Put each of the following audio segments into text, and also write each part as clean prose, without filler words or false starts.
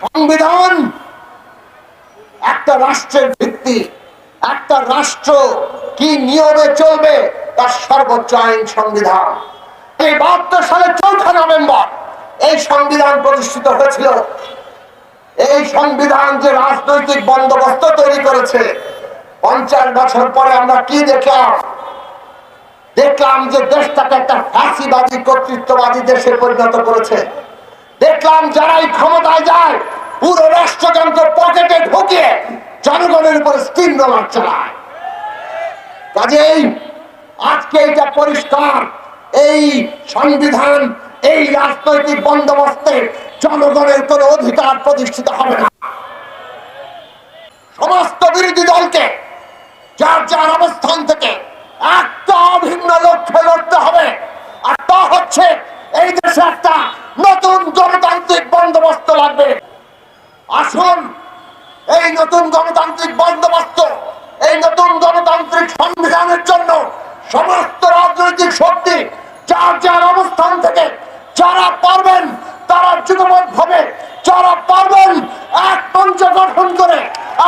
সংবিধান একটা রাষ্ট্রের ভিত্তি। একটা রাষ্ট্র কি নিয়মে চলবে তার সর্বোচ্চ আইন সংবিধান। এই ৭২ সালের ৪ নভেম্বর এই সংবিধান প্রতিষ্ঠিত হয়েছিল। এই সংবিধান যে রাজনৈতিক বন্দোবস্ত তৈরি করেছে, ৫০ বছর পরে আমরা কি দেখলাম? দেখলাম যে দেশটাকে একটা ফ্যাসিবাদী কর্তৃত্ববাদী দেশে পরিণত করেছে। দেখলাম যারাই ক্ষমতায় যায় পুরো রাষ্ট্রযন্ত্র পকেটে ঢুকিয়ে জনগণের উপর স্টিম রোলার চালায়। কাজেই আজকে এটা পরিষ্কার, এই সংবিধান, এই রাজনৈতিক বন্দোবস্তে জনগণের কোন অধিকার প্রতিষ্ঠিত হবে না। সমস্ত বিরোধী দলকে যার যার অবস্থান থেকে একটা অভিন্ন লক্ষ্যে লড়তে হবে, আর তা হচ্ছে এই দেশে একটা নতুন গণতান্ত্রিক বন্দোবস্ত লাগবে। আসুন এই নতুন গণতান্ত্রিক বন্দোবস্ত, এই নতুন গণতান্ত্রিক সংবিধানের জন্য সমস্ত রাজনৈতিক শক্তি যার যার অবস্থান থেকে যারা পারবেন তারা যুগপৎ ভাবে, যারা পারবেন এক মঞ্চ গঠন করে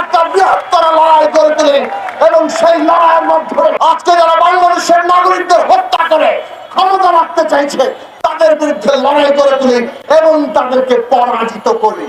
একটা বৃহত্তর লড়াই করে তুলেন। এবং সেই লড়াইয়ের মধ্যে আজকে যারা বাংলাদেশের নাগরিকদের হত্যা করে ক্ষমতা রাখতে চাইছে তাদের বিরুদ্ধে লড়াই করে তুলেন এবং তাদেরকে পরাজিত করে।